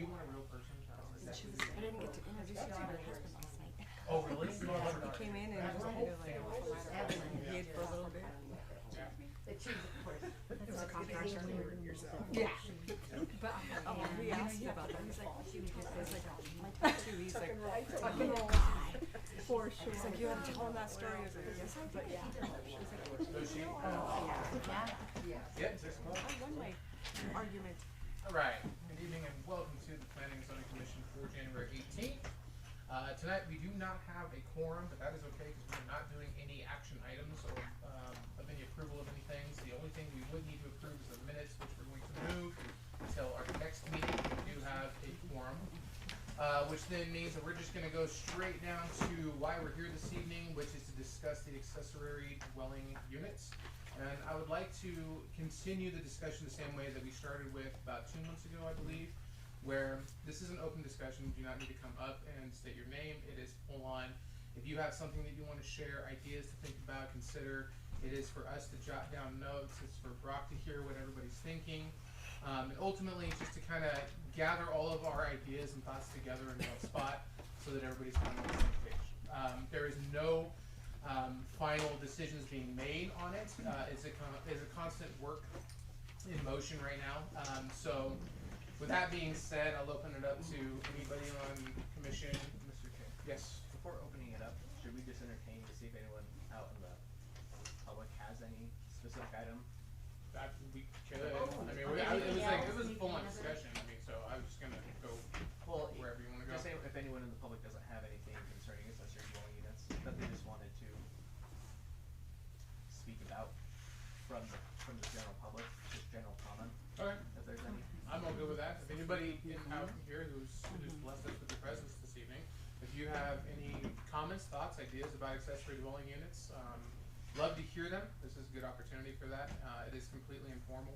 you want a real person? I didn't get to introduce you to my husband last night. Oh, really? He came in and just kind of like hid for a little bit. It was a contractor. Yeah. But we asked him about that. He's like, my tattoo. He's like, fucking God. For sure. He's like, you had to tell him that story. I was like, yes, I did. She's like, Does she? yeah. I won my argument. All right. Good evening and welcome to the Planning and Zoning Commission for January 18th. Tonight we do not have a quorum, but that is okay because we're not doing any action items or of any approval of any things. The only thing we would need to approve is the minutes, which we're going to move until our next meeting. We do have a quorum, which then means that we're just going to go straight down to why we're here this evening, which is to discuss the accessory dwelling units. And I would like to continue the discussion the same way that we started with about 2 months ago, I believe, where this is an open discussion. You do not need to come up and state your name. It is full on. If you have something that you want to share, ideas to think about, consider, it is for us to jot down notes. It's for Brock to hear what everybody's thinking. And ultimately, just to kind of gather all of our ideas and thoughts together in one spot so that everybody's kind of on the same page. There is no final decisions being made on it. It's a constant work in motion right now. So with that being said, I'll open it up to anybody on commission. Mr. King. Yes. Before opening it up, should we just entertain to see if anyone out in the public has any specific item? That we could. I mean, it was a full-on discussion. I mean, so I was just gonna go wherever you want to go. Just say if anyone in the public doesn't have anything concerning accessory dwelling units that they just wanted to speak about from the general public, just general comment. Okay. If there's any. I'm all good with that. If anybody out here who's blessed us with their presence this evening, if you have any comments, thoughts, ideas about accessory dwelling units, love to hear them. This is a good opportunity for that. It is completely informal.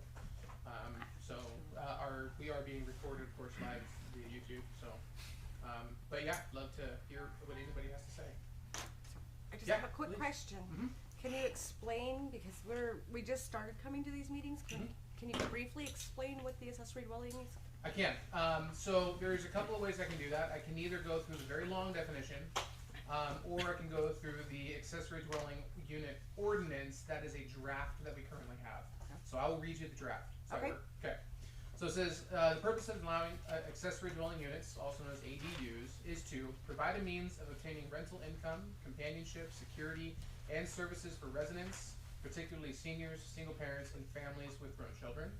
We are being recorded, of course, live via YouTube. So, but yeah, love to hear what anybody has to say. I just have a quick question. Can you explain, because we just started coming to these meetings, can you briefly explain what the accessory dwelling is? I can. So there's a couple of ways I can do that. I can either go through the very long definition, or I can go through the accessory dwelling unit ordinance. That is a draft that we currently have. So I will read you the draft. Okay. Okay. So it says, the purpose of allowing accessory dwelling units, also known as ADUs, is to provide a means of obtaining rental income, companionship, security, and services for residents, particularly seniors, single parents, and families with grown children.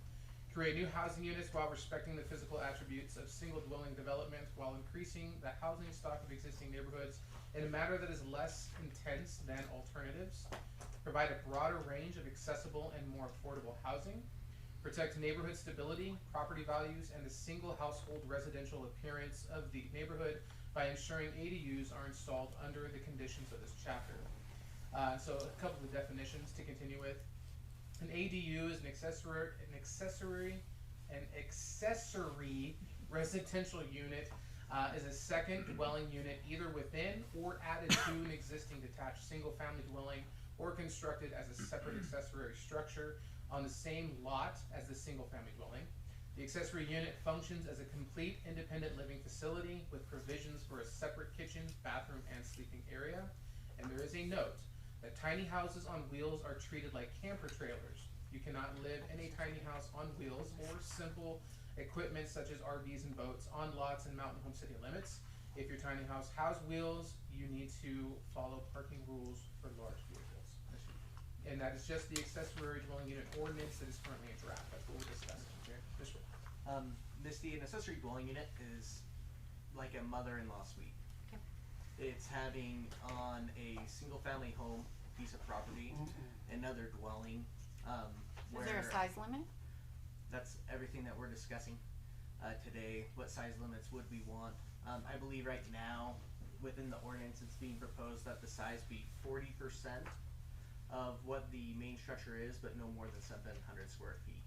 Create new housing units while respecting the physical attributes of single dwelling development while increasing the housing stock of existing neighborhoods in a manner that is less intense than alternatives. Provide a broader range of accessible and more affordable housing. Protect neighborhood stability, property values, and the single household residential appearance of the neighborhood by ensuring ADUs are installed under the conditions of this chapter. So a couple of definitions to continue with. An ADU is an accessory residential unit is a second dwelling unit either within or added to an existing detached single-family dwelling or constructed as a separate accessory structure on the same lot as the single-family dwelling. The accessory unit functions as a complete independent living facility with provisions for a separate kitchen, bathroom, and sleeping area. And there is a note that tiny houses on wheels are treated like camper trailers. You cannot live in a tiny house on wheels or simple equipment such as RVs and boats on lots in mountain home city limits. If your tiny house has wheels, you need to follow parking rules for large vehicles. And that is just the accessory dwelling unit ordinance that is currently a draft. That's what we're discussing here. Misty, an accessory dwelling unit is like a mother-in-law suite. It's having on a single-family home piece of property, another dwelling. Is there a size limit? That's everything that we're discussing today. What size limits would we want? I believe right now, within the ordinance, it's being proposed that the size be 40% of what the main structure is, but no more than 700 square feet.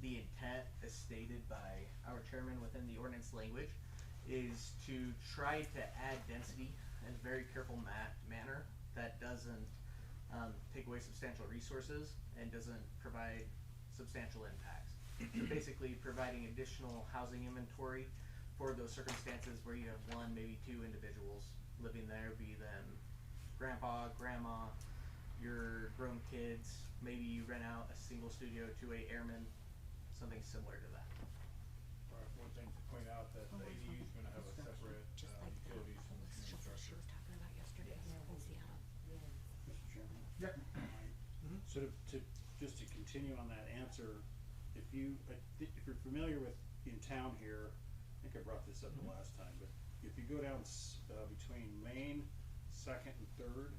The intent, as stated by our chairman within the ordinance language, is to try to add density in a very careful manner that doesn't take away substantial resources and doesn't provide substantial impacts. So basically providing additional housing inventory for those circumstances where you have one, maybe two individuals living there, be them grandpa, grandma, your grown kids, maybe you rent out a single studio to a airman, something similar to that. All right, one thing to point out that the ADU is gonna have a separate, utilities from the community structure. Mr. Chairman? Yeah. So to just to continue on that answer, if you're familiar with in town here, I think I brought this up the last time, but if you go down between Main, Second and Third,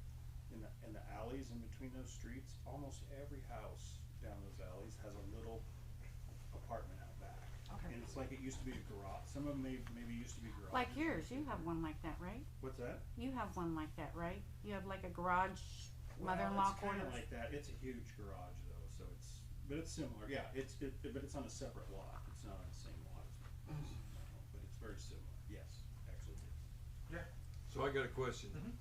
in the alleys in between those streets, almost every house down those alleys has a little apartment out back. Okay. And it's like it used to be a garage. Some of them maybe used to be garages. Like yours, you have one like that, right? What's that? You have one like that, right? You have like a garage Well, mother-in-law it's kinda quarters? like that. It's a huge garage though, so but it's similar. Yeah, but it's on a separate lot. It's not on the same lot as but it's very similar. Yes, actually. Yeah. So I got a question. Mhm.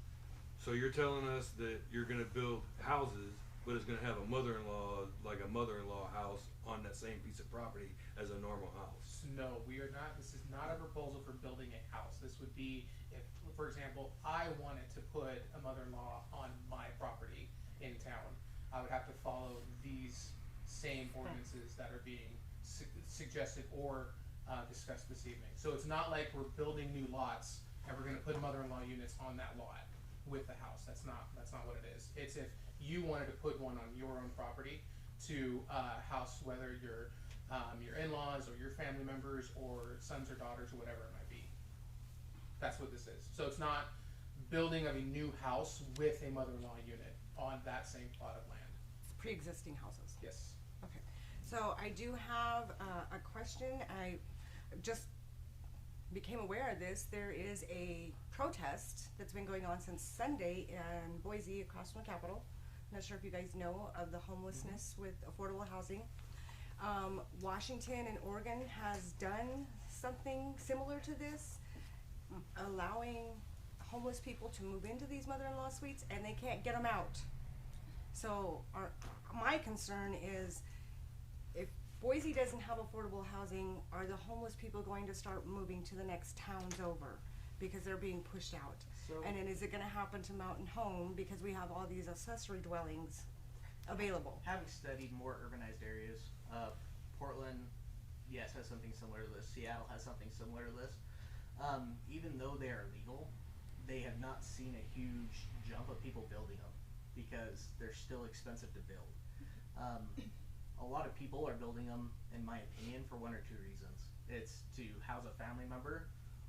So you're telling us that you're gonna build houses, but it's gonna have a mother-in-law, like a mother-in-law house on that same piece of property as a normal house? No, we are not, this is not a proposal for building a house. This would be if, for example, I wanted to put a mother-in-law on my property in town. I would have to follow these same ordinances that are being suggested or discussed this evening. So it's not like we're building new lots and we're gonna put mother-in-law units on that lot with the house. That's not what it is. It's if you wanted to put one on your own property to house whether your in-laws or your family members or sons or daughters or whatever it might be. That's what this is. So it's not building of a new house with a mother-in-law unit on that same plot of land. It's pre-existing houses. Yes. Okay, so I do have a question. I just became aware of this. There is a protest that's been going on since Sunday in Boise across from the Capitol. I'm not sure if you guys know of the homelessness with affordable housing. Washington and Oregon has done something similar to this, allowing homeless people to move into these mother-in-law suites and they can't get them out. So my concern is if Boise doesn't have affordable housing, are the homeless people going to start moving to the next towns over because they're being pushed out? So- And then is it gonna happen to Mountain Home because we have all these accessory dwellings available? Having studied more urbanized areas, Portland, yes, has something similar to this. Seattle has something similar to this. Even though they are legal, they have not seen a huge jump of people building them because they're still expensive to build. A lot of people are building them, in my opinion, for one or two reasons. It's to house a family member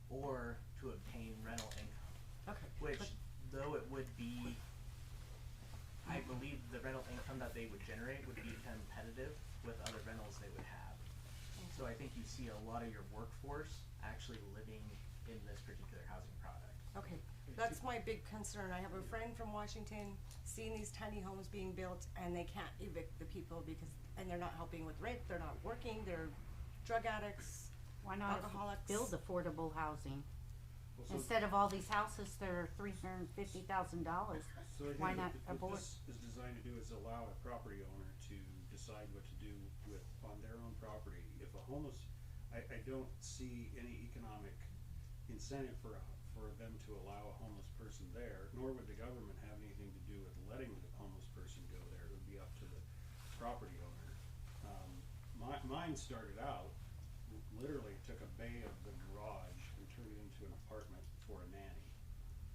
or to obtain rental income. Okay. Which, but- though it would be, I believe the rental income that they would generate would be competitive with other rentals they would have. So I think you see a lot of your workforce actually living in this particular housing product. Okay, that's my big concern. I have a friend from Washington, seeing these tiny homes being built and they can't evict the people and they're not helping with rent, they're not working, they're drug addicts, Why not alcoholics. build affordable housing? Well, so- Instead of all these houses that are $350,000, So I why think not what abort? this is designed to do is allow a property owner to decide what to do on their own property. If a homeless, I don't see any economic incentive for them to allow a homeless person there, nor would the government have anything to do with letting the homeless person go there. It would be up to the property owner. Mine started out, literally took a bay of the garage and turned it into an apartment for a nanny.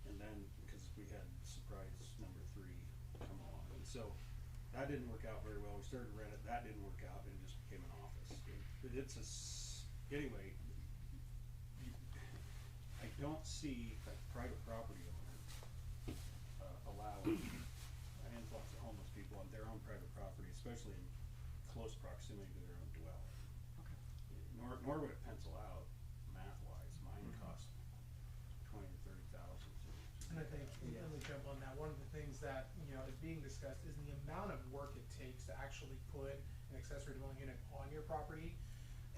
And then, because we had surprise number 3 come along, and so that didn't work out very well. We started to rent it, that didn't work out, and it just became an office. Anyway, I don't see a private property owner allowing an influx of homeless people on their own private property, especially in close proximity to their own dwelling. Okay. Nor would it pencil out math-wise. Mine cost $20,000 to $30,000. And I think, let me jump on that, one of the things that, is being discussed is the amount of work it takes to actually put an accessory dwelling unit on your property.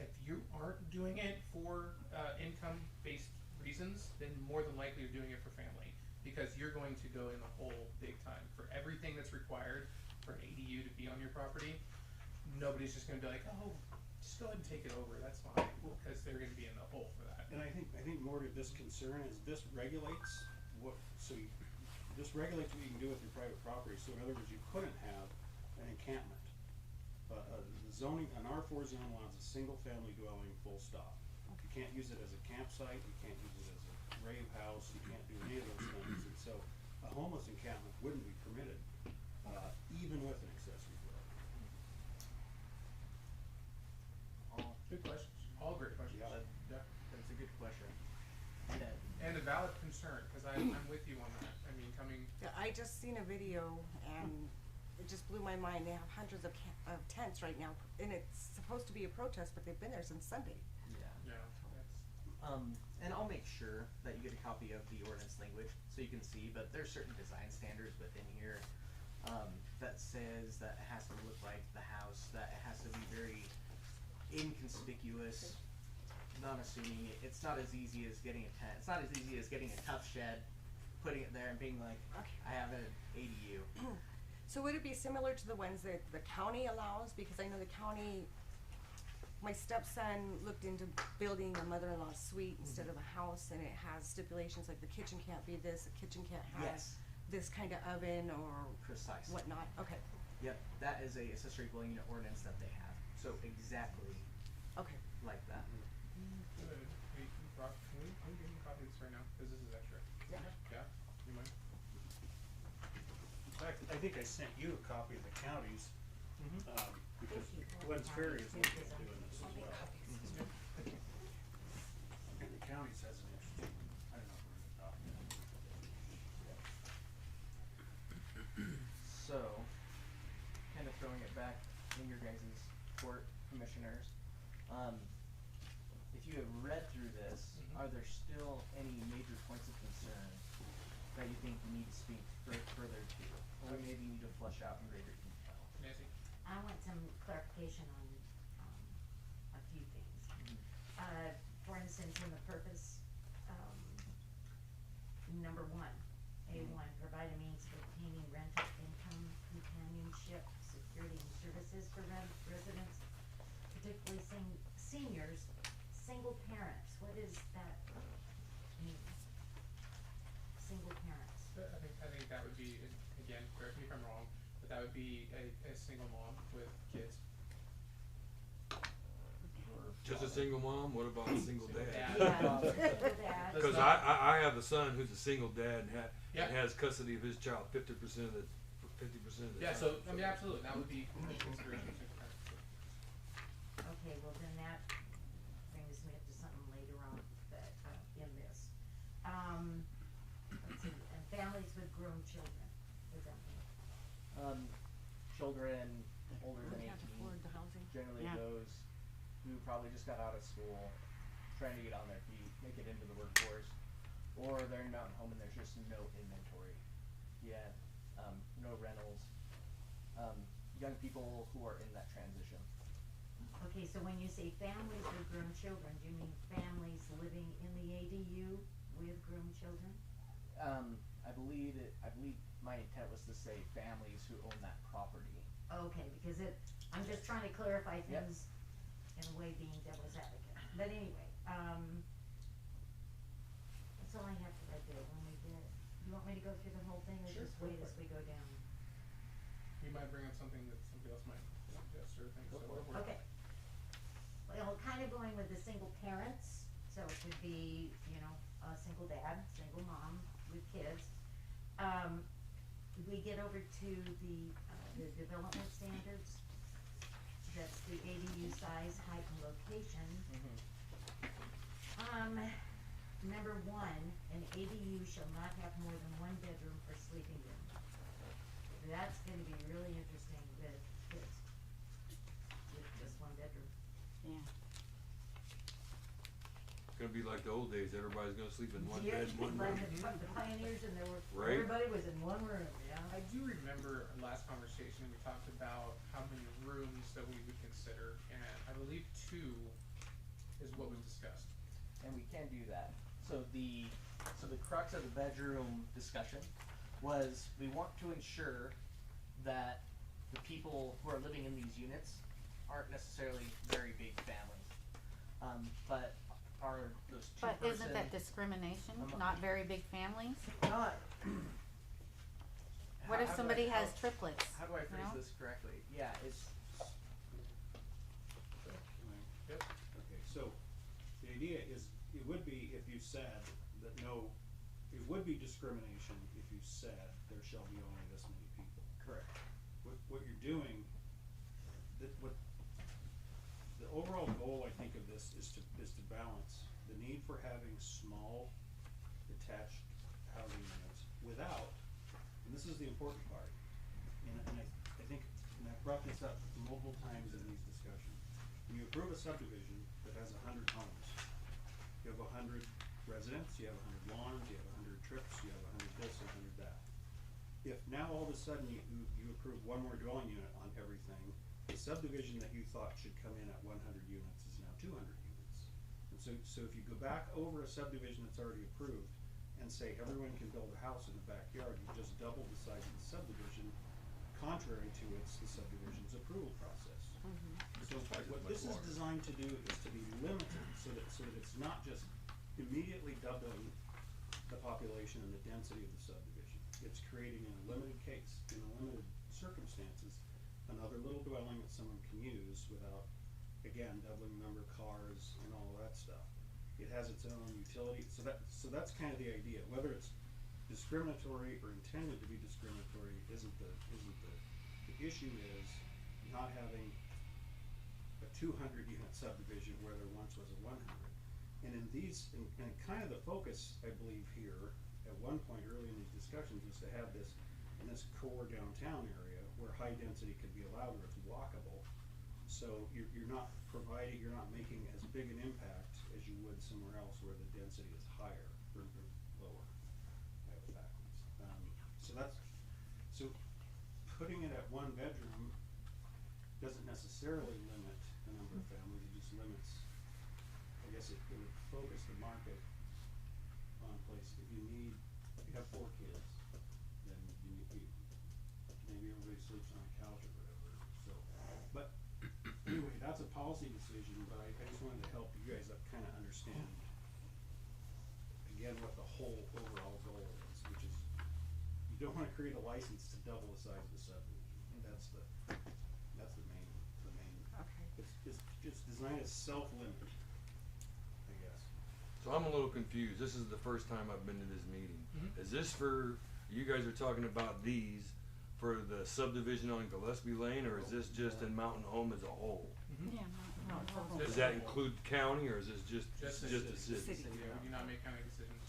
If you aren't doing it for income-based reasons, then more than likely you're doing it for family, because you're going to go in the hole big time for everything that's required for an ADU to be on your property. Nobody's just gonna be like, oh, just go ahead and take it over, that's fine, because they're gonna be in the hole for that. And I think more to this concern is this regulates this regulates what you can do with your private property. So in other words, you couldn't have an encampment. Zoning, an R4 zone allows a single family dwelling, full stop. You can't use it as a campsite, you can't use it as a rave house, you can't do any of those things. And so a homeless encampment wouldn't be permitted, even with an accessory dwelling. All, Good questions, all great questions. Yeah. Yeah. that's a good question. Yeah. And a valid concern, cause I'm with you on that, I mean, Yeah, I just seen a video and it just blew my mind. They have hundreds of tents right now, and it's supposed to be a protest, but they've been there since Sunday. Yeah. yeah, that's, And I'll make sure that you get a copy of the ordinance language so you can see, but there's certain design standards within here that says that it has to look like the house, that it has to be very inconspicuous, non-assuming. It's not as easy as getting a tent. It's not as easy as getting a tough shed, putting it there and being like, Okay. I have an ADU. So would it be similar to the ones that the county allows? Because I know the county, my stepson looked into building a mother-in-law suite instead of a house, and it has stipulations like the kitchen can't be this, the kitchen can't have Yes, this kind of oven or precisely. whatnot. Okay, Yep, that is a accessory dwelling unit ordinance that they have. So exactly okay. like that. good. Hey, Rob, can we give you a copy of this right now, cause this is extra? Yeah. Yeah, you mind? In fact, I think I sent you a copy of the county's, Mm-hmm. because Glenn's Ferry is looking at doing this as well. And the county's has an interesting, I don't know if we're gonna talk about it. So, kind of throwing it back in your guys' court, commissioners, if you have read through this, Mhm. are there still any major points of concern that you think you need to speak further to, or maybe you need to flesh out in greater detail? Nancy? I want some clarification on, a few things. For instance, in the purpose, number one, A1, provide a means of obtaining rental income, companionship, security and services for residents, particularly seniors, single parents. What does that mean? Single parents. I think that would be, again, correct me if I'm wrong, but that would be a single mom with kids. Just a single mom, what about a single dad? Yeah, single dad. Cause I have a son who's a single dad and Yeah. has custody of his child 50% of the Yeah, time. so, I mean, absolutely, that would be a consideration of single parents. Okay, well then that brings me up to something later on that, in this. Let's see, and families with grown children, what does that mean? Children older than We can't 18, afford the housing. generally Yeah. those who probably just got out of school, trying to get on their feet, make it into the workforce, or they're in mountain home and there's just no inventory yet, no rentals, young people who are in that transition. Okay, so when you say families with grown children, do you mean families living in the ADU with grown children? I believe my intent was to say families who own that property. Okay, because I'm just trying to clarify Yep. things in a way being devil's advocate. But anyway, that's all I have for that bill. When we get, you want me to go through the whole thing or Sure, just go wait for as it. we go down? You might bring up something that somebody else might suggest or think, so Go for it. go for it. Okay. Well, kind of going with the single parents, so it would be, a single dad, single mom with kids. We get over to the development standards. That's the ADU size, height, and location. Number one, an ADU shall not have more than one bedroom or sleeping room. That's gonna be really interesting with kids, with just one bedroom. Yeah. Gonna be like the old days, everybody's gonna sleep in one Yeah, bed, one like room. the pioneers, and there were, Right. everybody was in one room, yeah? I do remember our last conversation, we talked about how many rooms that we would consider, and I believe 2 is what was discussed. And we can do that. So the crux of the bedroom discussion was we want to ensure that the people who are living in these units aren't necessarily very big families. But are those two But person, isn't that discrimination, not very big families? not What if somebody has triplets? how do I phrase know? this correctly? Yeah, it's Yep. Okay, so the idea is, it would be if you said that no, it would be discrimination if you said there shall be only this many people. correct. What you're doing, the overall goal, I think, of this is to balance the need for having small detached housing units without, and this is the important part, and I think, and I've brought this up multiple times in these discussions. When you approve a subdivision that has 100 homes, you have 100 residents, you have 100 lawns, you have 100 trips, you have 100 this, 100 that. If now all of a sudden you approve one more dwelling unit on everything, the subdivision that you thought should come in at 100 units is now 200 units. And so if you go back over a subdivision that's already approved and say everyone can build a house in the backyard, you just double the size of the subdivision, contrary to the subdivision's approval process. So what this is designed to do is to be limited so that it's not just immediately doubling the population and the density of the subdivision. It's creating in a limited case, in a limited circumstances, another little dwelling that someone can use without, again, doubling the number of cars and all of that stuff. It has its own utility, so that's kind of the idea. Whether it's discriminatory or intended to be discriminatory isn't the issue is not having a 200 unit subdivision where there once was a 100. And and kind of the focus, I believe, here at one point early in these discussions was to have this in this core downtown area where high density could be allowed, where it's walkable. So you're not making as big an impact as you would somewhere else where the density is higher or lower. I have it backwards. So putting it at one bedroom doesn't necessarily limit the number of families. It just limits. I guess it would focus the market on place. If you have 4 kids, then maybe everybody sleeps on a couch or whatever. So, but anyway, that's a policy decision. But I just wanted to help you guys kind of understand again what the whole overall goal is, which is you don't want to create a license to double the size of the subdivision. That's the main. Okay. It's designed as self-limit, I guess. So I'm a little confused. This is the first time I've been to this meeting. Is this for, you guys are talking about these for the subdivision on Gillespie Lane, or is this just in Mountain Home as a whole? Yeah, no, it's a whole. Does that include county, or is this just the city? Yeah, we do not make county decisions.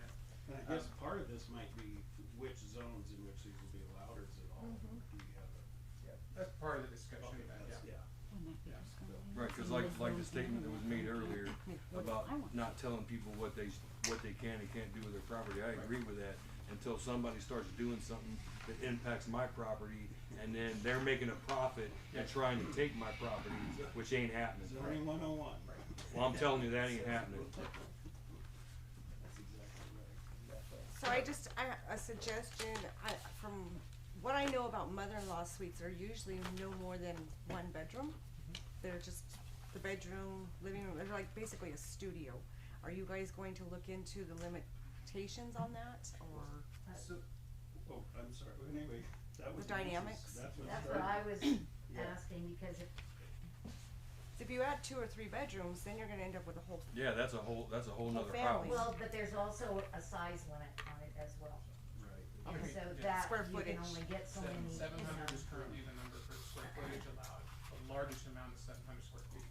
Yeah. And I guess part of this might be which zones in which these will be allowed, or is it all? Do you have a? Yeah, that's part of the discussion. Okay, That, that's, yeah. Wouldn't that be Yeah. discrimination? Right, cause like the statement that was made earlier about not telling people what they can and can't do with their property, I agree with that, until somebody starts doing something that impacts my property, and then they're making a profit and trying to take my property, which ain't happening. Zoning 101. Well, I'm telling you, that ain't happening. That's exactly right. So a suggestion, from what I know about mother-in-law suites, are usually no more than 1 bedroom. They're just the bedroom, living room, they're like basically a studio. Are you guys going to look into the limitations on that, or? Oh, I'm sorry. Anyway, that was The dynamics? That's That's what I was Yeah. asking, because If you add 2 or 3 bedrooms, then you're gonna end up with a whole, Yeah, that's a whole nother family. house. well, but there's also a size limit on it as well. Right. Okay. And so Yeah. that, Square you can footage. only get so many, 700 is currently the number for square footage allowed. The largest amount is 700 square feet.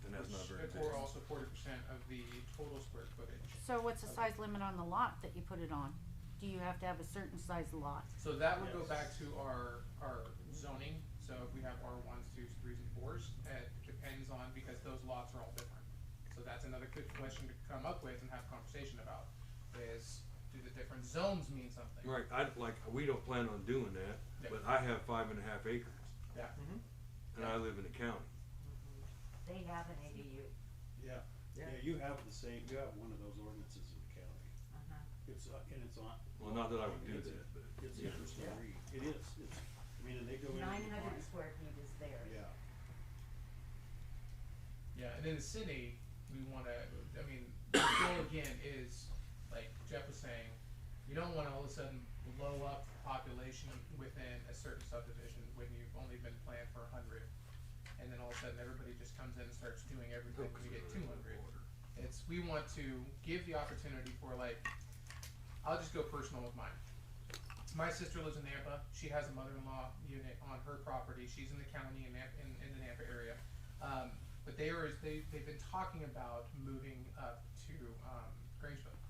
And that's not very big. Or also 40% of the total square footage. So what's the size limit on the lot that you put it on? Do you have to have a certain size lot? So that would go Yes. back to our zoning. So if we have R1s, 2s, 3s, and 4s, it depends on, because those lots are all different. So that's another good question to come up with and have a conversation about, is do the different zones mean something? Right, we don't plan on doing that, Yeah. but I have 5.5 acres, Yeah. and I live in the county. they have an ADU. Yeah. Yeah. Yeah, you have one of those ordinances in the county. It's on. Well, not that I would do that, but. It's interesting to read. It is. And they go in. and 900 define- square feet is theirs. Yeah. Yeah, and in the city, we wanna, I mean, the goal again is, like Jeff was saying, you don't wanna all of a sudden blow up the population within a certain subdivision when you've only been planned for 100. And then all of a sudden everybody just comes in and starts doing everything when you get 200. We want to give the opportunity for, like, I'll just go personal with mine. My sister lives in Nampa. She has a mother-in-law unit on her property. She's in the county in the Nampa area. But they've been talking about moving up to Grangeville.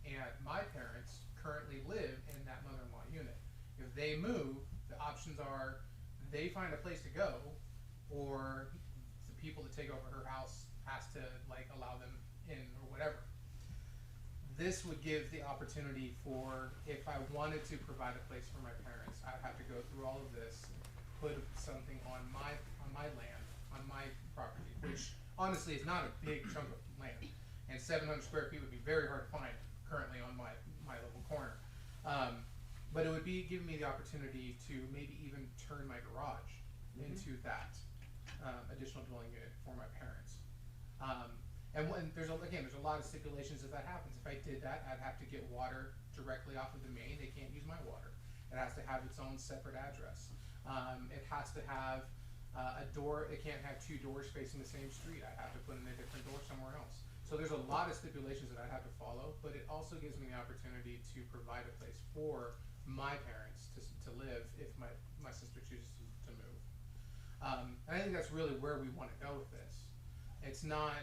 And my parents currently live in that mother-in-law unit. If they move, the options are they find a place to go, or the people that take over her house has to, like, allow them in or whatever. This would give the opportunity for, if I wanted to provide a place for my parents, I'd have to go through all of this, put something on my land, on my property, which honestly is not a big chunk of land, and 700 square feet would be very hard to find currently on my little corner. But it would be giving me the opportunity to maybe even turn my garage into that additional dwelling unit for my parents. And there's a lot of stipulations if that happens. If I did that, I'd have to get water directly off of the main. They can't use my water. It has to have its own separate address. It has to have a door. It can't have two doors facing the same street. I'd have to put in a different door somewhere else. So there's a lot of stipulations that I'd have to follow, but it also gives me the opportunity to provide a place for my parents to live if my sister chooses to move. And I think that's really where we want to go with this. It's not,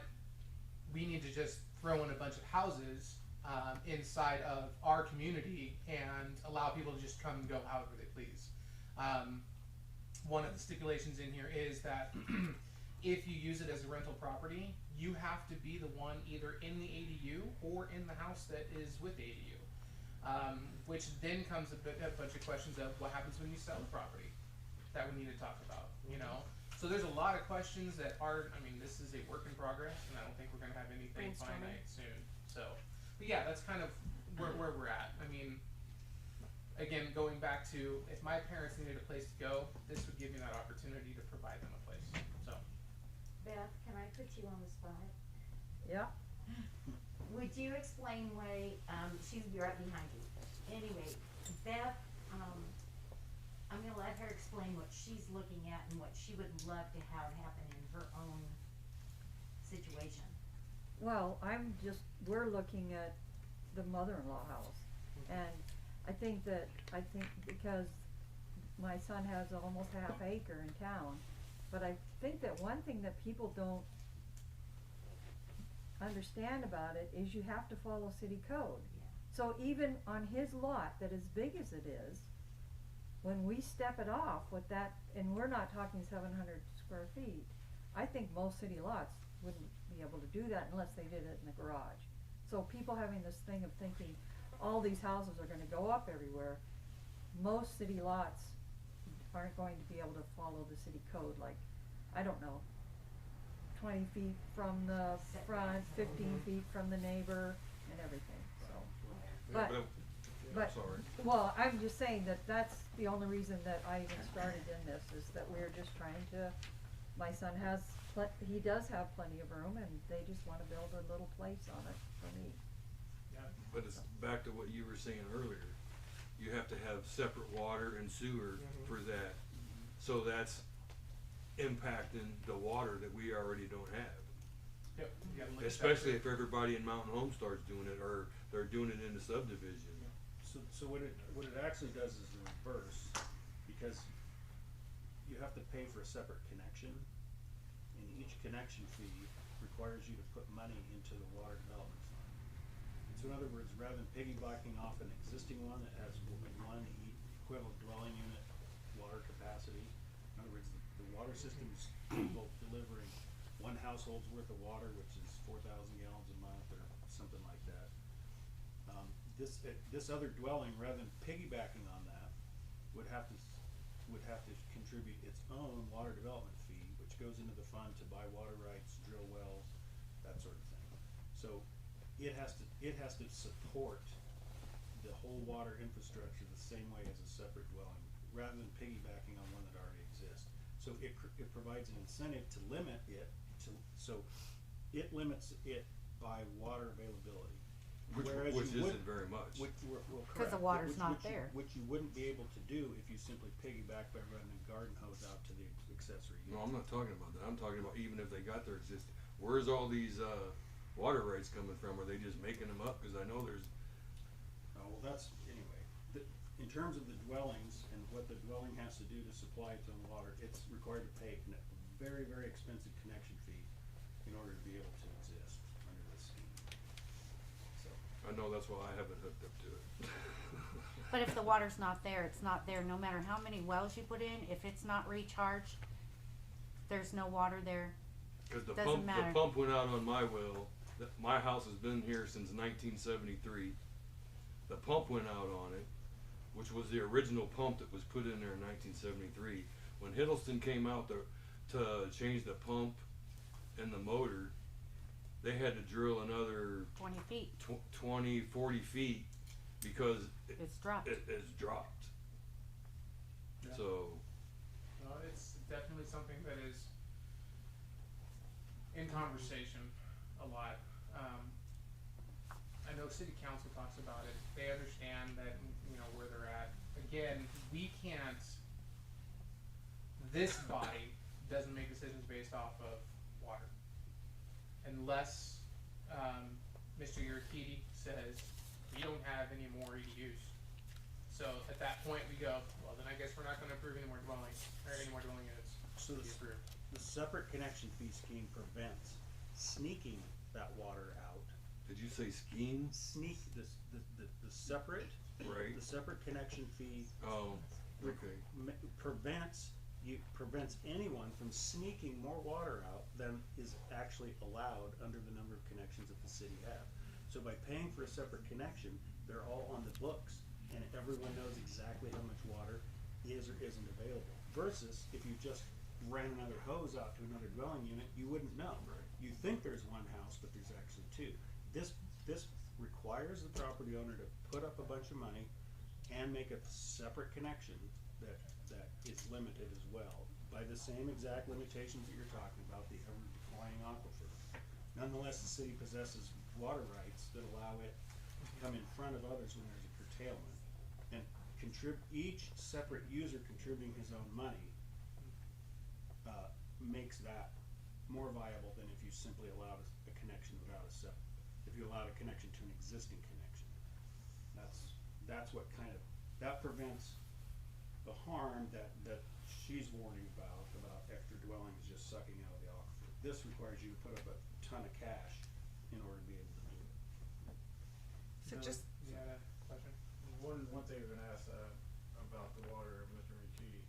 we need to just throw in a bunch of houses inside of our community and allow people to just come and go however they please. One of the stipulations in here is that if you use it as a rental property, you have to be the one either in the ADU or in the house that is with the ADU. Which then comes a bunch of questions of what happens when you sell the property that we need to talk about, you know? So there's a lot of questions that are, I mean, this is a work in progress, and I don't think we're gonna have anything finite soon. So, but yeah, that's kind of where we're at. I mean, again, going back to, if my parents needed a place to go, this would give me that opportunity to provide them a place, so. Beth, can I put you on the spot? Yeah. Would you explain why, she's right behind you. Anyway, Beth, I'm gonna let her explain what she's looking at and what she would love to have happen in her own situation. Well, we're looking at the mother-in-law house, and I think because my son has almost a half acre in town, but I think that one thing that people don't understand about it is you have to follow city code. Yeah. So even on his lot that as big as it is, when we step it off with that, and we're not talking 700 square feet, I think most city lots wouldn't be able to do that unless they did it in the garage. So people having this thing of thinking all these houses are gonna go up everywhere, most city lots aren't going to be able to follow the city code, like, I don't know, 20 feet from the front, 15 feet from the neighbor, and everything, so. But, sorry. well, I'm just saying that that's the only reason that I even started in this, is that we're just trying to, my son he does have plenty of room, and they just wanna build a little place on it for me. Yeah. But it's back to what you were saying earlier. You have to have separate water and sewer for that. So that's impacting the water that we already don't have. Yep. You gotta look at that Especially too. if everybody in Mountain Home starts doing it, or they're doing it in the subdivision. So what it actually does is the reverse, because you have to pay for a separate connection, and each connection fee requires you to put money into the water development fund. So in other words, rather than piggybacking off an existing one that has one equivalent dwelling unit water capacity, in other words, the water system's capable of delivering one household's worth of water, which is 4,000 gallons a month or something like that. This other dwelling, rather than piggybacking on that, would have to contribute its own water development fee, which goes into the fund to buy water rights, drill wells, that sort of thing. So it has to support the whole water infrastructure the same way as a separate dwelling, rather than piggybacking on one that already exists. So it provides an incentive to limit it So it limits it by water availability. Which isn't very much. Well, Cause the correct, water's which not you- there. Which you wouldn't be able to do if you simply piggyback by running a garden hose out to the accessory No, unit. I'm not talking about that. I'm talking about even if they got their existing, where's all these, water rights coming from? Are they just making them up? Cause I know there's, Oh, well, that's, anyway, in terms of the dwellings and what the dwelling has to do to supply its own water, it's required to pay a very, very expensive connection fee in order to be able to exist under this scheme. So, I know that's why I haven't hooked up to it. But if the water's not there, it's not there, no matter how many wells you put in, if it's not recharged, there's no water there. Cause the Doesn't matter. pump went out on my well. My house has been here since 1973. The pump went out on it, which was the original pump that was put in there in 1973. When Hiddleston came out to change the pump and the motor, they had to drill another 20 feet, 20, 40 feet because it's dropped. it's dropped. Yeah. So, It's definitely something that is in conversation a lot. I know city council talks about it. They understand that, you know, where they're at. Again, we can't, this body doesn't make decisions based off of water. Unless, Mr. Yurikiti says, we don't have any more EDUs. So at that point, we go, well, then I guess we're not gonna approve any more dwellings, or any more dwelling units So to be this- approved. the separate connection fee scheme prevents sneaking that water out. did you say skiing? The separate, Right. the separate connection fee Oh, okay. prevents anyone from sneaking more water out than is actually allowed under the number of connections that the city have. So by paying for a separate connection, they're all on the books, and everyone knows exactly how much water is or isn't available. Versus if you just ran another hose out to another dwelling unit, you wouldn't know. You think there's one house, but there's actually two. This requires the property owner to put up a bunch of money and make a separate connection that is limited as well by the same exact limitations that you're talking about, the ever declining aquifer. Nonetheless, the city possesses water rights that allow it to come in front of others when there's a curtailment. And each separate user contributing his own money makes that more viable than if you simply allowed a connection without if you allowed a connection to an existing connection. That's what that prevents the harm that she's warning about extra dwellings just sucking out of the aquifer. This requires you to put up a ton of cash in order to be able to do it. So just, You had a question? One thing I've been asked, about the water, Mr. McKee,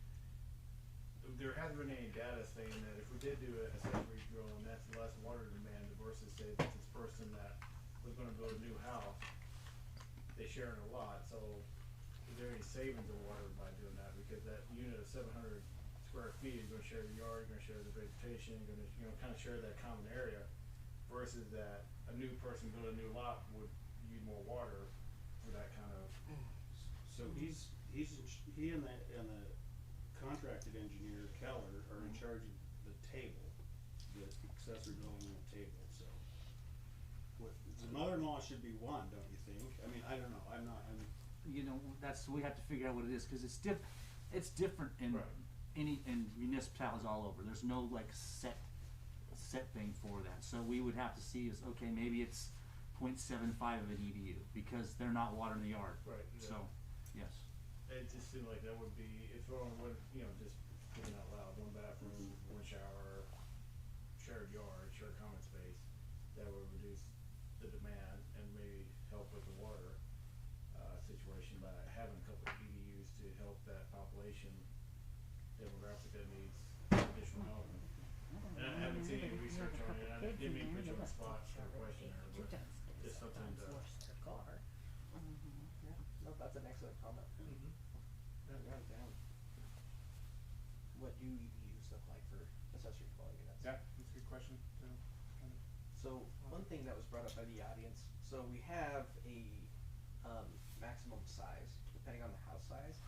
there hasn't been any data saying that if we did do a accessory drilling, that's less water demand versus say that this person that was gonna build a new house, they share in a lot, so is there any savings of water by doing that? Because that unit of 700 square feet, you're gonna share the yard, you're gonna share the vegetation, you're gonna, kind of share that common area versus that a new person build a new lot would need more water for that kind of. So he and the contracted engineer Keller are in charge of the table, the accessory dwelling unit table. So, the mother-in-law should be one, don't you think? I mean, I don't know. You know, we have to figure out what it is, cause it's different in Right. in municipalities all over. There's no like set thing for that. So we would have to see is, okay, maybe it's 0.75 of an EDU, because they're not watering the yard. Right, yeah. So, yes. It just seemed like that would be, if someone would, just thinking out loud, one bathroom, one shower, shared yard, shared common space, that would reduce the demand and maybe help with the water, situation by having a couple of EDUs to help that population demographic that needs additional housing. And I haven't seen any research on it, I didn't mean to put you on the spot for a question there, but just something to. No, that's an excellent comment. Write down. What do EDUs look like for accessory dwelling units? Yeah, that's a good question. So one thing that was brought up by the audience, so we have a maximum size depending on the house size.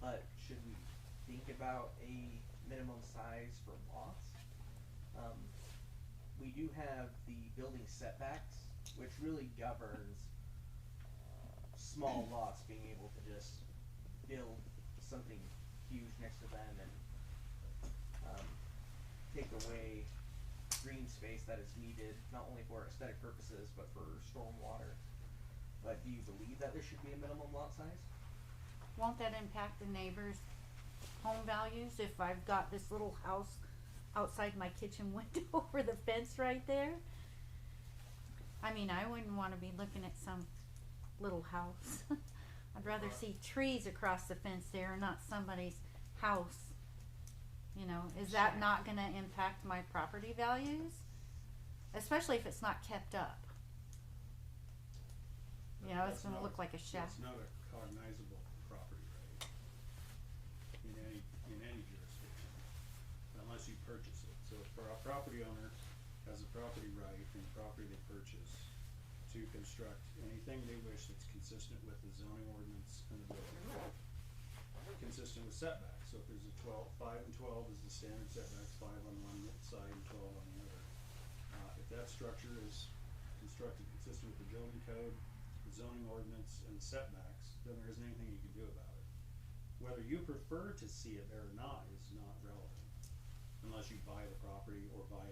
But should we think about a minimum size for lots? We do have the building setbacks, which really governs small lots being able to just build something huge next to them and take away green space that is needed not only for aesthetic purposes but for stormwater. But do you believe that there should be a minimum lot size? Won't that impact the neighbors' home values if I've got this little house outside my kitchen window over the fence right there? I mean, I wouldn't want to be looking at some little house. I'd rather see trees across the fence there, not somebody's house. You know, is that not going to impact my property values? Especially if it's not kept up. You know, it's going to look like a shack. It's not a cognizable property right in any jurisdiction, unless you purchase it. So if a property owner has a property right in the property they purchase to construct anything they wish that's consistent with the zoning ordinance and the building code, consistent with setbacks. So if there's a 5 and 12 is the standard setbacks, 5 on one side and 12 on the other. If that structure is constructed consistent with the building code, the zoning ordinance, and the setbacks, then there isn't anything you can do about it. Whether you prefer to see it there or not is not relevant, unless you buy the property or buy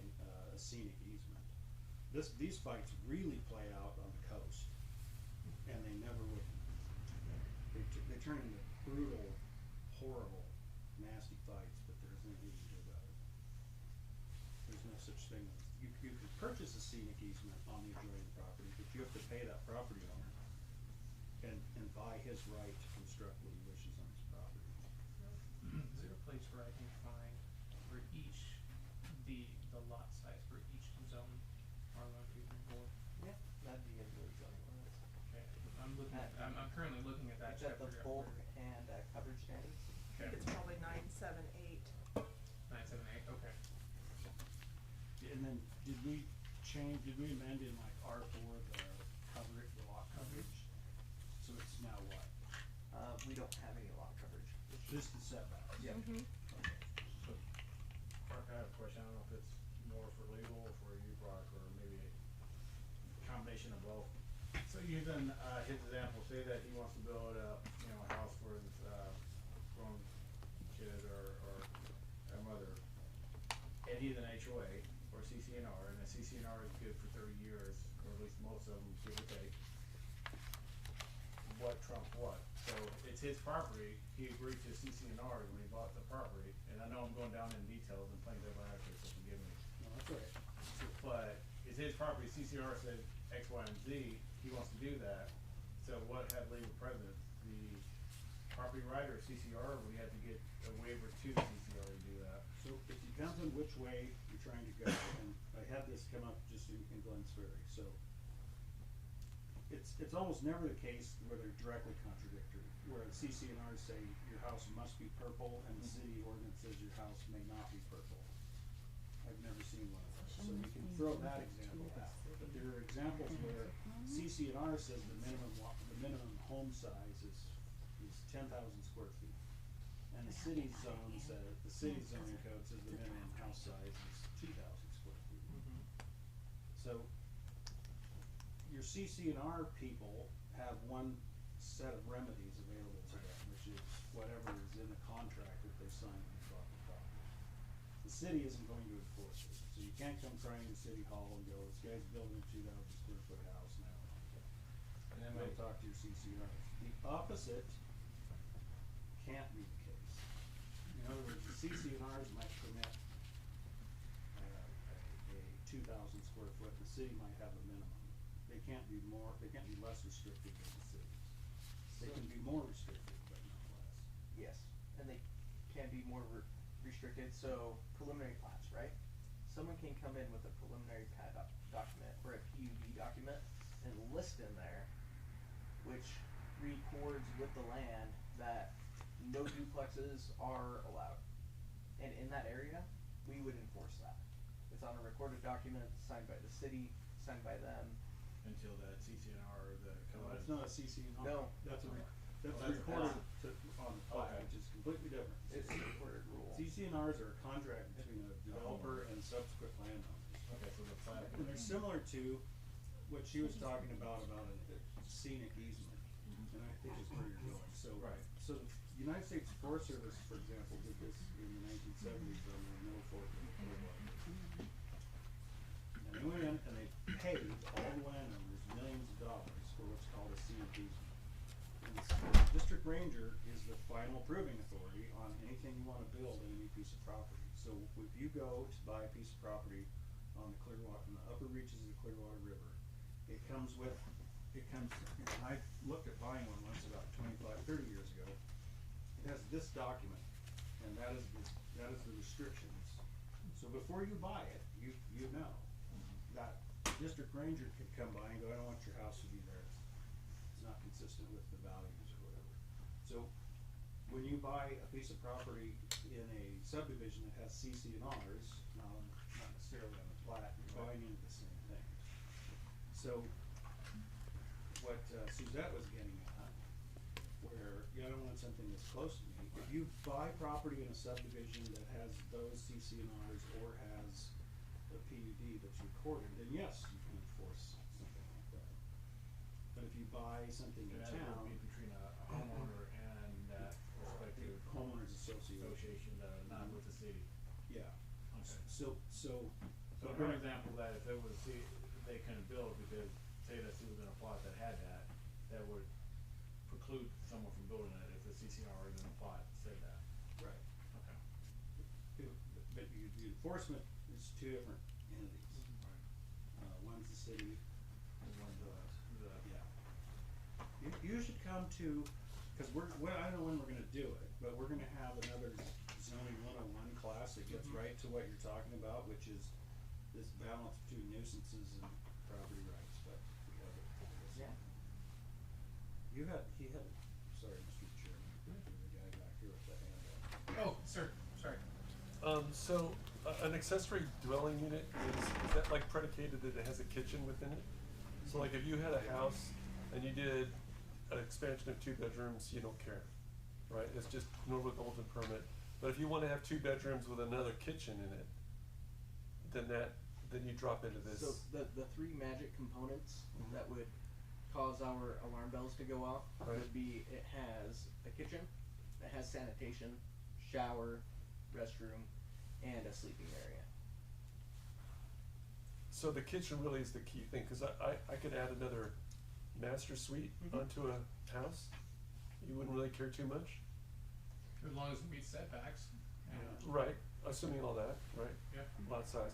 a scenic easement. These fights really play out on the coast, and they never would. They turn into brutal, horrible, nasty fights, but there isn't anything you can do about it. There's no such thing as you could purchase a scenic easement on the adjoining property, but you have to pay that property owner and buy his right to construct what he wishes on his property. Is there a place where I can find for each the lot size for each zone R1, 2, 3, 4? Yeah, that'd be a good zoning ordinance. Okay, I'm currently looking at that It's at chapter. the bulk and coverage standards. I think it's probably 978. 978. Okay. And then did we amend in like R4 the lot coverage? So it's now what? We don't have any lot coverage. Just the setbacks? Yep. Okay. So Mark, I have a question. I don't know if it's more for legal or for you, Brock, or maybe a combination of both. So using his example, say that he wants to build a house for his grown kid or a mother, and he's an HOA or CCNR, and a CCNR is good for 30 years, or at least most of them, give or take. What trumps what? So it's his property. He agreed to CCNR when he bought the property, and I know I'm going down in details and playing devil's advocate, so forgive me. No, that's all right. But it's his property. CCNR said X, Y, and Z. He wants to do that. So what had legal precedence? The property right or CCR? We had to get a waiver to the CCR to do that. So it depends on which way you're trying to go, and I had this come up just in Glens Ferry. So it's almost never the case where they're directly contradictory, where the CCNRs say your house must be purple and the city ordinance says your house may not be purple. I've never seen one of those, so we can throw that example out. But there are examples where CCNR says the minimum home size is 10,000 square feet, and the city zone says the city zoning code says the minimum house size is 2,000 square feet. So your CCNR people have one set of remedies available to them, which is whatever is in the contract that they sign when they bought the property. The city isn't going to enforce it, so you can't come crying to City Hall and go, this guy's building a 2,000 square foot house now. And then Go talk to your CCNR. The opposite can't be the case. In other words, the CCNRs might permit a 2,000 square foot, the city might have a minimum. They can't be less restrictive than the cities. They can be more restrictive, but not less. Yes, and they can be more restricted. So preliminary plats, right? Someone can come in with a preliminary plat document or a PUD document and list in there, which records with the land that no duplexes are allowed. And in that area, we would enforce that. It's on a recorded document signed by the city, signed by them. until that CCNR or the No, code. that's not a CCNR. No. That's Well, recorded that's on the plat, okay. which is completely different. It's a recorded rule. CCNRs are a contract between a developer and subsequent landowners. Okay, so the plat. And they're similar to what she was talking about a scenic easement, and I think is where you're going. So, Right. so the United States Forest Service, for example, did this in the 1970s on the Middle Fork. And they went in and they paid all the landowners millions of dollars for what's called a scenic easement. And the district ranger is the final approving authority on anything you wanna build in any piece of property. So if you go to buy a piece of property on the Clearwater, in the upper reaches of the Clearwater River, I looked at buying one once about 30 years ago. It has this document, and that is the restrictions. So before you buy it, you know that district ranger could come by and go, I don't want your house to be there. It's not consistent with the values or whatever. So when you buy a piece of property in a subdivision that has CC&Rs, not necessarily on the plat, you're buying into the same thing. So what Suzette was getting at, where I don't want something that's close to me. If you buy property in a subdivision that has those CC&Rs or has a PUD that's recorded, then yes, you can enforce something like that. But if you buy something in And that town, would be between a homeowner and that respective homeowners association, not with the city. yeah. Okay. So So for example, that if it was, they couldn't build because, say that it was in a plot that had that would preclude someone from building it if the CCR in the plot said that. right. Okay. But the enforcement is two different entities. One's the city, and one's yeah. You should come to, cause I don't know when we're gonna do it, but we're gonna have another zoning 101 class that gets right to what you're talking about, which is this balance between nuisances and property rights, but we have it. Yeah. Sorry, Mr. Chairman, the guy back here with the hand up. Oh, sir, sorry. So an accessory dwelling unit is that like predicated that it has a kitchen within it? So like if you had a house and you did an expansion of 2 bedrooms, you don't care, right? It's just normal golden permit. But if you wanna have 2 bedrooms with another kitchen in it, then you drop into this. So the three magic components Mhm. that would cause our alarm bells to go off Right. would be it has a kitchen, it has sanitation, shower, restroom, and a sleeping area. So the kitchen really is the key thing, cause I could add another master suite Mhm. onto a house. You wouldn't really care too much, As long as it meets setbacks. And, right? Assuming all that, right? yeah. Lot size.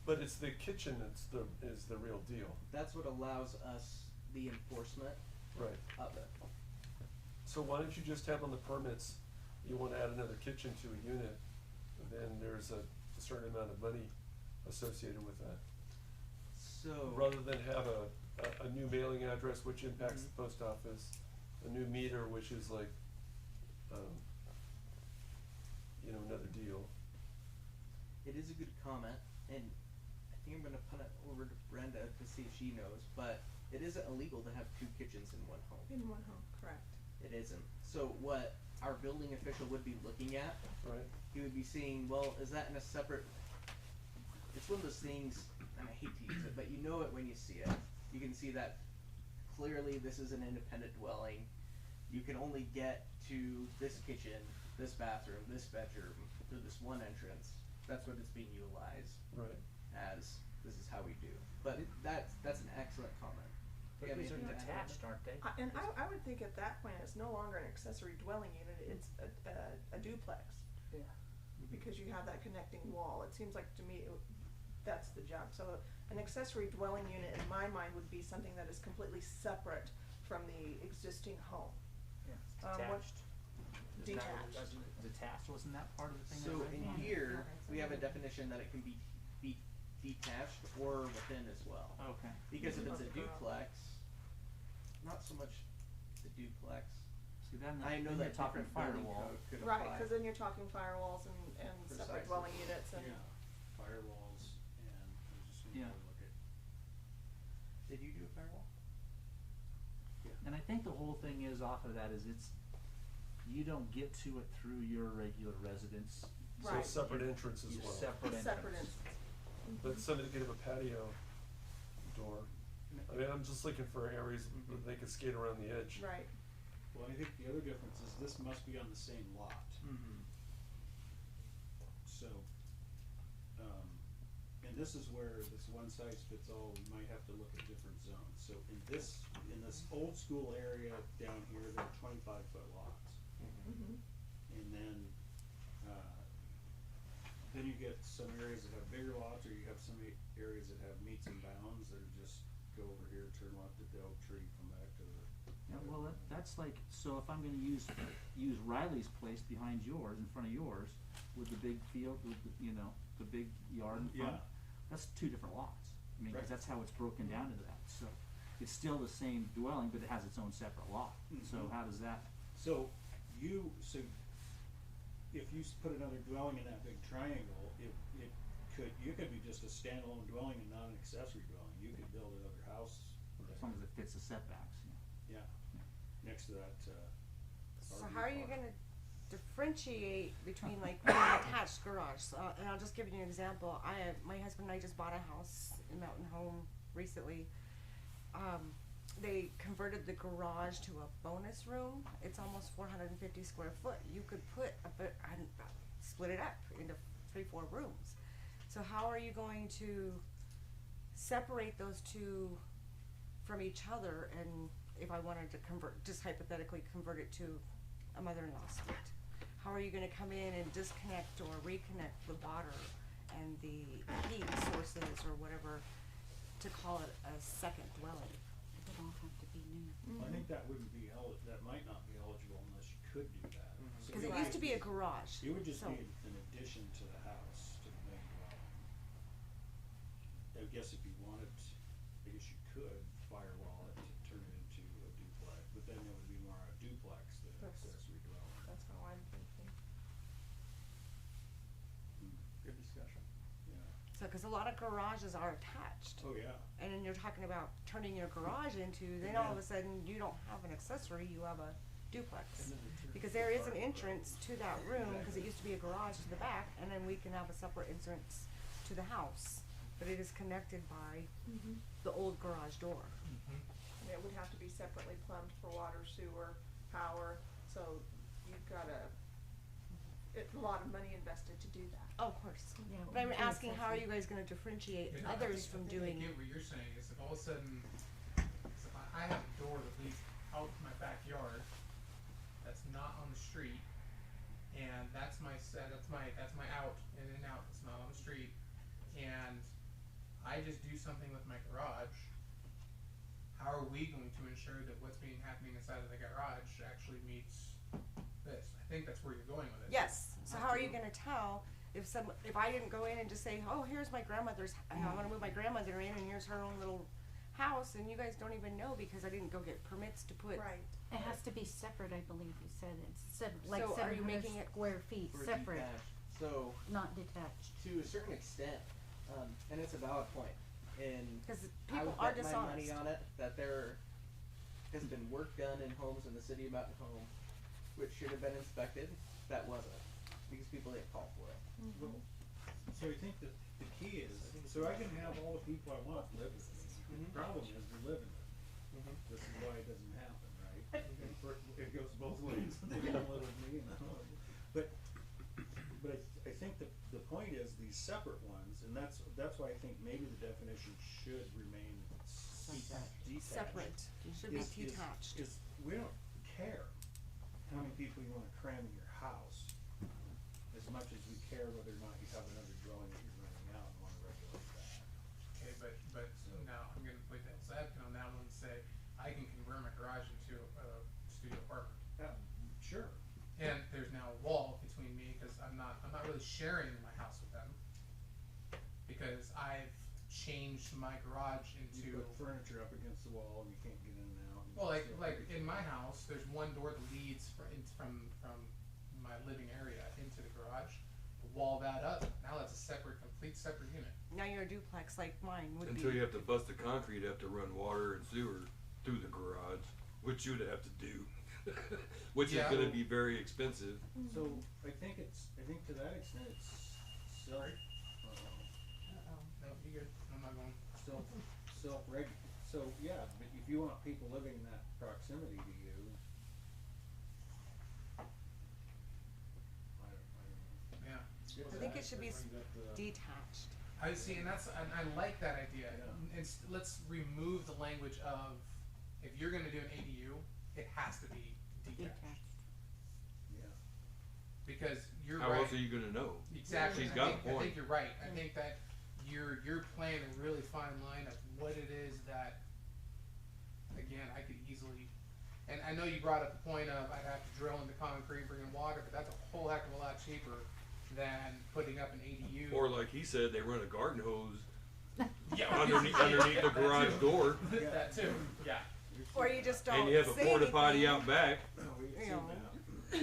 But it's the kitchen that's is the real deal, That's what allows us the enforcement right? of it. So why don't you just have on the permits, you wanna add another kitchen to a unit, then there's a certain amount of money associated with that. So Rather than have a new mailing address which impacts the post office, a new meter which is like, another deal. it is a good comment, and I think I'm gonna punt it over to Brenda to see if she knows, but it isn't illegal to have 2 kitchens in one home. In one home, correct. It isn't. So what our building official would be looking at, Right? he would be seeing, well, is that in a separate, it's one of those things, and I hate to use it, but you know it when you see it. You can see that clearly this is an independent dwelling. You can only get to this kitchen, this bathroom, this bedroom, through this one entrance. That's what it's being utilized Right. as, this is how we do. But that's an excellent comment. Do you have But these are anything to add on that? detached, aren't they? I would think at that point, it's no longer an accessory dwelling unit, it's a duplex. Yeah. Because you have that connecting wall, it seems like to me, that's the jump. So an accessory dwelling unit in my mind would be something that is completely separate from the existing home. Yeah, it's What- detached. Isn't that what it detached. was? Detached, wasn't that part of the thing? So that I read? in Yeah. here, Yeah. we have a definition that it can be detached or within as well. Okay. Because if it's a Okay. duplex, not so much the duplex. See, then, I know then that you're talking different building firewall. code could apply. Right, cause then you're talking firewalls and Precisely. separate dwelling units and. Yeah, firewalls, and I was just Yeah. gonna look at. Did you do a firewall? And I think the whole thing is off of that is you don't get to it through your regular residence. So Right. separate entrance as Your well. separate entrance. Separate entrance. But somebody could have a patio door. I mean, I'm just looking for areas that they could skate around the edge. Right. Well, I think the other difference is this must be on the same lot. Mm-hmm. So, and this is where this one size fits all, we might have to look at different zones. So in this old school area down here, there are 25-foot lots. Mm-hmm. And then you get some areas that have bigger lots, or you have some areas that have meets and bounds that are just go over here, turn left at the oak tree, come back to the. Yeah, well, that's like, so if I'm gonna use Riley's place behind yours, in front of yours, with the big field, with the, the big yard in front, Yeah. that's two different lots. I mean, 'cause Right. that's how it's broken down into that, so it's still the same dwelling, but it has its own separate lot. So Mhm. how does that, So if you put another dwelling in that big triangle, you could be just a standalone dwelling and not an accessory dwelling. You could build another house. as long as it fits the setbacks, Yeah, next to that, So RV how are you park. gonna differentiate between like an attached garage? So, and I'll just give you an example. My husband and I just bought a house in Mountain Home recently. They converted the garage to a bonus room. It's almost 450 square foot. You could put split it up into 3-4 rooms. So how are you going to separate those two from each other? And if I wanted to just hypothetically convert it to a mother-in-law suite, how are you gonna come in and disconnect or reconnect the water and the heat sources or whatever to call it a second dwelling? They don't have to be new. I think that wouldn't be that might not be eligible unless you could do that. So Cause it would used to just be a garage. It would just so- be an addition to the house, to the main dwelling. I guess if you wanted, I guess you could firewall it to turn it into a duplex, but then it would be more a duplex than an That's- accessory dwelling. That's how I'm thinking. Good discussion. Yeah. So, cause a lot of garages are attached. Oh, yeah. And then you're talking about turning your garage into, then all of a sudden you don't have an accessory, you have a duplex. Because there is an entrance to that room, cause it used to be a garage to the back, and then we can have a separate entrance to the house. But it is connected by the old garage door. And it would have to be separately plumbed for water, sewer, power, so you've got a lot of money invested to do that. Oh, of course. Yeah, But I'm we do asking, how are accessory. you guys gonna differentiate Yeah, others I from think doing? I get what you're saying is if all of a sudden, so I have a door that leads out to my backyard that's not on the street, and that's my out, in and out, it's not on the street, and I just do something with my garage, how are we going to ensure that what's happening inside of the garage actually meets this? I think that's where you're going with it. Yes, so how are you gonna tell if I didn't go in and just say, oh, here's my grandmother's, I'm gonna move my grandmother in and here's her own little house, and you guys don't even know because I didn't go get permits to put. Right. It has to be separate, I believe you said. It's like So are you 700 making it square feet, For separate, detached. So not detached. to a certain extent, and it's a valid point, and Cause I people would are bet my money dishonest. on it that there has been work done in homes in the city of Mountain Home, which should have been inspected, that wasn't, because people didn't call for it. Well, so I think that the key is, so I can have all the people I want live with me. The problem is they're living with me. This is why it doesn't happen, right? It goes both ways. They don't live with me and I don't live with them. But I think the point is these separate ones, and that's why I think maybe the definition should remain detached. Separate, should be is detached. we don't care how many people you wanna cram in your house, as much as we care whether or not you have another dwelling that you're renting out and wanna regulate that. Okay, but now I'm gonna play devil's advocate on that one and say, I can convert my garage into a studio apartment. Yeah, sure. And there's now a wall between me, cause I'm not really sharing my house with them. Because I've changed my garage You into, put furniture up against the wall and you can't get in and out. and well, like still- in my house, there's one door that leads from my living area into the garage. Wall that up, now that's a complete separate unit. Now you're a duplex like mine would be. Until you have to bust the concrete, you have to run water and sewer through the garage, which you'd have to do. which Yeah. is gonna be very expensive. So I think to that extent it's self, No, you good. I'm not going. self-reg, so yeah, but if you want people living in that proximity to you, I don't know. Yeah. I think it should be Brings up the- detached. I see, and I like that idea. Yeah. Let's remove the language of if you're going to do an ADU, it has to be detached. Yeah. Because you're How right. else are you gonna know? Exactly. She's I got think, a point. I think you're right. I think that you're playing a really fine line of what it is that, again, I could easily. And I know you brought up the point of I'd have to drill into concrete, bring in water, but that's a whole heck of a lot cheaper than putting up an ADU. Or like he said, they run a garden hose yeah, underneath the garage that too. door, That too. Yeah. Or you just don't and you have a say porta potty anything. out back. We've You seen know. that.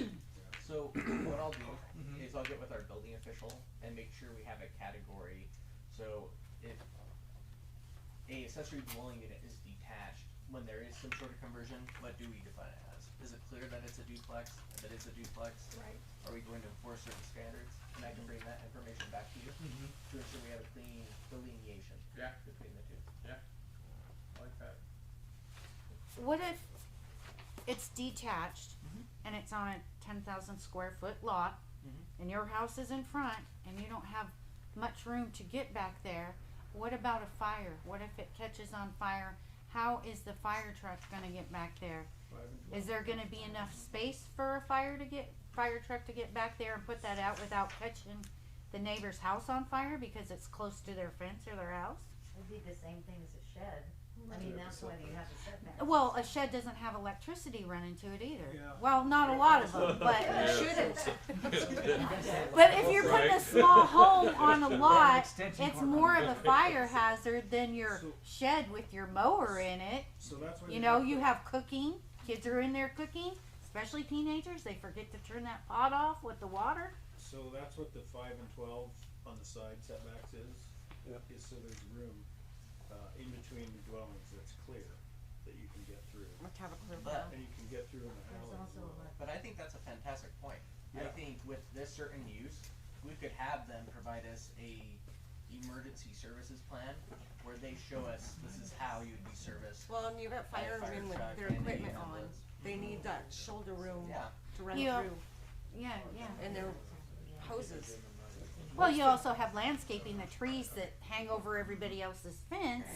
So what I'll do Mhm. is I'll get with our building official and make sure we have a category. So if a accessory dwelling unit is detached, when there is some sort of conversion, what do we define it as? Is it clear that it's a duplex? If it is a duplex, Right. are we going to enforce certain standards? And I can bring that information back to you to ensure we have a clean delineation Yeah. between the two. Yeah. I like that. What if it's detached and it's on a 10,000 square foot lot and your house is in front and you don't have much room to get back there? What about a fire? What if it catches on fire? How is the fire truck gonna get back there? Is there gonna be enough space for a fire truck to get back there and put that out without catching the neighbor's house on fire because it's close to their fence or their house? It'd be the same thing as a shed. I mean, that's why you have a setback. Well, a shed doesn't have electricity running to it either. Yeah. Well, not a lot of them, but Yeah. it shouldn't. But if you're putting a small home on a lot, extension it's cord. more of a fire hazard than your So- shed with your mower in it. So that's when You know, have you to- have cooking, kids are in there cooking, especially teenagers, they forget to turn that pot off with the water. So that's what the 5 and 12 on the side setbacks is. Yep. Is so there's room in between the dwellings that's clear that you can get through, Let's have a clear But- and you can get through in the There's alley as also well. a lot. But I think that's a fantastic point. I Yeah. think with this certain use, we could have them provide us a emergency services plan where they show us this is how you'd be serviced. Well, and you've got by a fire firemen with truck their and any equipment on. ambulance. They need that shoulder room Yeah. to run Yeah. through, Yeah, yeah. and their hoses. Well, you also have landscaping, the trees that hang over everybody else's fence.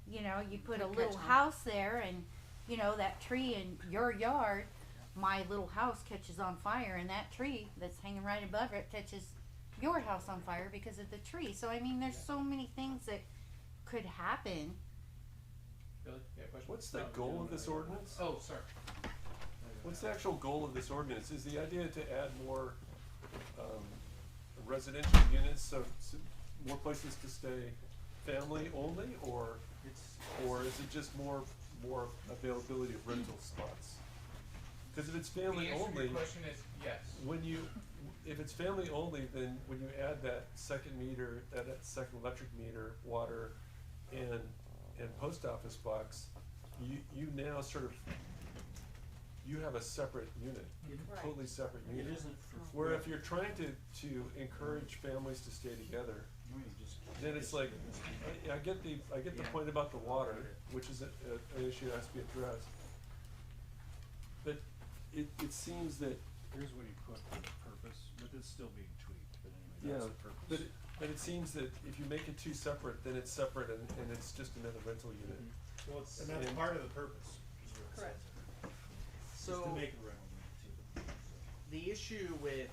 You know, you put a little house there and, you know, that tree in your yard, my little house catches on fire and that tree that's hanging right above it catches your house on fire because of the tree. So, I mean, there's so many things that could happen. Billy, you got a question? What's the goal of this ordinance? Oh, sorry. What's the actual goal of this ordinance? Is the idea to add more residential units, so more places to stay family only, or is it just more availability of rental spots? Because if it's family The answer to only, your question is yes. if it's family only, then when you add that second meter, that second electric meter, water, and post office box, you now sort of, you have a separate unit, Right. totally separate It unit. isn't for. Where if you're trying to encourage families to stay together, then it's like, I get the point about the water, which is an issue that has to be addressed. But it seems that, Here's what he put for the purpose, but it's still being tweaked, but anyway, yeah, that's the purpose. but it seems that if you make it two separate, then it's separate and it's just another rental unit. Well, and that's And- part of the purpose, is what it Correct. says. So Is to make a rental unit too. the issue with,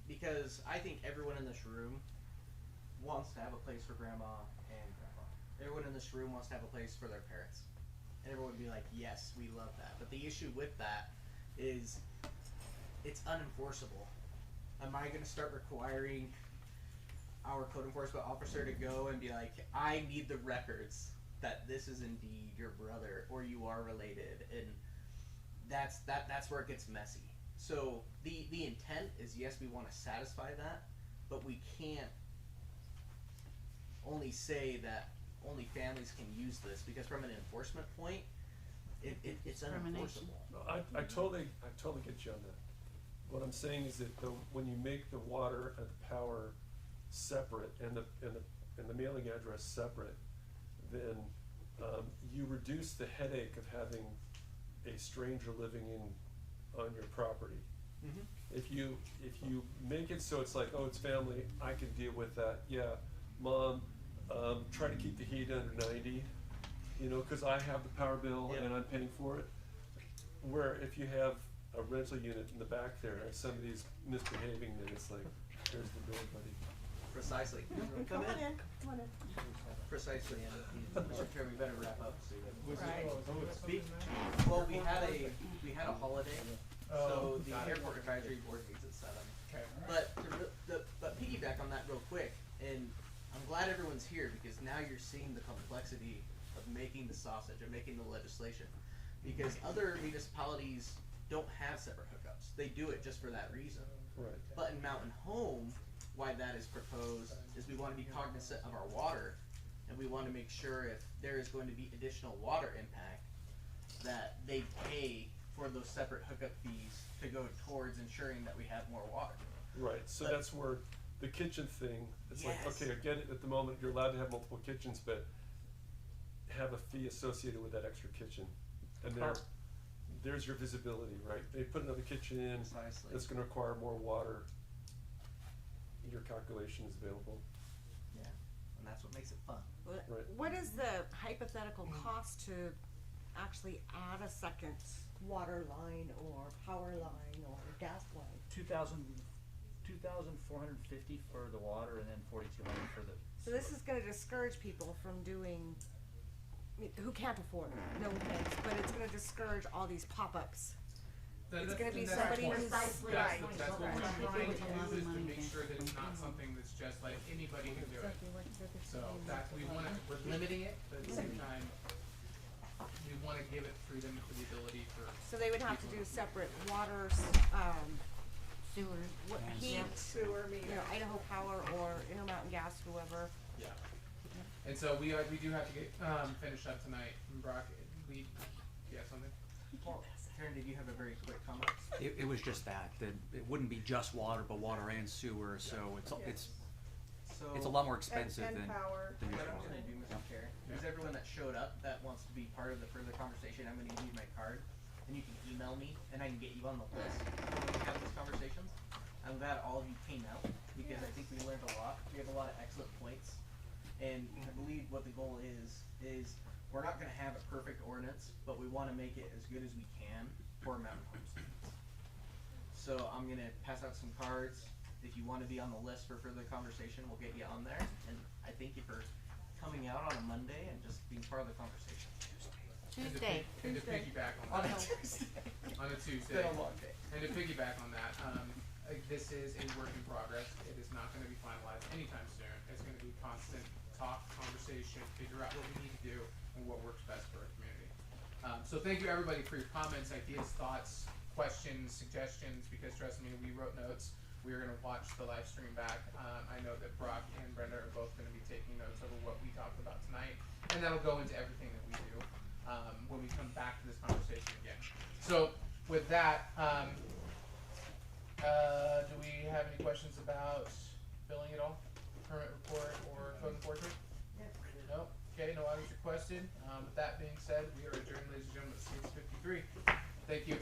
because I think everyone in this room wants to have a place for grandma and grandpa. Everyone in this room wants to have a place for their parents. And everyone would be like, yes, we love that. But the issue with that is it's unenforceable. Am I gonna start requiring our code enforcement officer to go and be like, I need the records that this is indeed your brother or you are related, and that's where it gets messy. So the intent is, yes, we want to satisfy that, but we can't only say that only families can use this, because from an enforcement point, it's Discrimination. unenforceable. I totally get you on that. What I'm saying is that when you make the water and the power separate and the mailing address separate, then you reduce the headache of having a stranger living on your property. If you make it so it's like, oh, it's family, I can deal with that. Yeah, mom, try to keep the heat under 90, you know, because I have the power bill and I'm paying for it. Where if you have a rental unit in the back there, if somebody's misbehaving, then it's like, here's the bill, buddy. Precisely. Come on in, come on in. Precisely, and Mr. Chair, we better wrap up soon. Right. Well, we had a holiday, so the airport advisory board meets at 7. Okay. But piggyback on that real quick, and I'm glad everyone's here because now you're seeing the complexity of making the sausage and making the legislation. Because other municipalities don't have separate hookups. They do it just for that reason. Right. But in Mountain Home, why that is proposed is we want to be cognizant of our water, and we want to make sure if there is going to be additional water impact, that they pay for those separate hookup fees to go towards ensuring that we have more water. Right, so that's where the kitchen thing, it's like, Yes. okay, I get it, at the moment, you're allowed to have multiple kitchens, but have a fee associated with that extra kitchen. And there's your visibility, right? They put another kitchen in, Precisely. that's gonna require more water. Your calculation is available. Yeah, and that's what makes it fun. Right. What is the hypothetical cost to actually add a second water line or power line or gas line? 2,450 for the water and then 4,200 for the. So this is gonna discourage people from doing, who can't afford it, no offense, but it's gonna discourage all these pop-ups. It's gonna be somebody who's. Precisely. That's, Right. that's what we're Right. trying to It's a lot do, of is to money make there. sure that it's not something that's just like anybody can do it. So that, we're limiting it, but at the same time, we wanna give it freedom for the ability for. So they would have to do separate water, Sewer. what, Yeah. heat, Sewer you know, Idaho Power or Intermountain Gas, whoever. Yeah. And so we do have to get, finished up tonight. And Brock, you have something? Well, Karen, did you have a very quick comment? It was just that it wouldn't be just water, but water and sewer, so it's a lot more expensive and than power. just What I'm water. gonna do, Mr. Chair, is everyone that showed up that wants to be part of the further conversation, I'm gonna give you my card, and you can email me, and I can get you on the list when we have these conversations. I'm glad all of you came out, because I think we learned a lot. We have a lot of excellent points, and I believe what the goal is we're not gonna have a perfect ordinance, but we wanna make it as good as we can for Mountain Home students. So I'm gonna pass out some cards. If you wanna be on the list for further conversation, we'll get you on there, and I thank you for coming out on a Monday and just being part of the conversation. Tuesday. And to piggyback on On a that. Tuesday. On a It's Tuesday. been a long day. And to piggyback on that, this is a work in progress. It is not gonna be finalized anytime soon. It's gonna be constant talk, conversation, figure out what we need to do and what works best for our community. So thank you everybody for your comments, ideas, thoughts, questions, suggestions, because trust me, we wrote notes. We are gonna watch the live stream back. I know that Brock and Brenda are both gonna be taking notes over what we talked about tonight, and that'll go into everything that we do, when we come back to this conversation again. So with that, do we have any questions about billing at all? Permit report or code enforcement? No? Okay, no items requested. With that being said, we are adjourned, ladies and gentlemen, at 6:53. Thank you.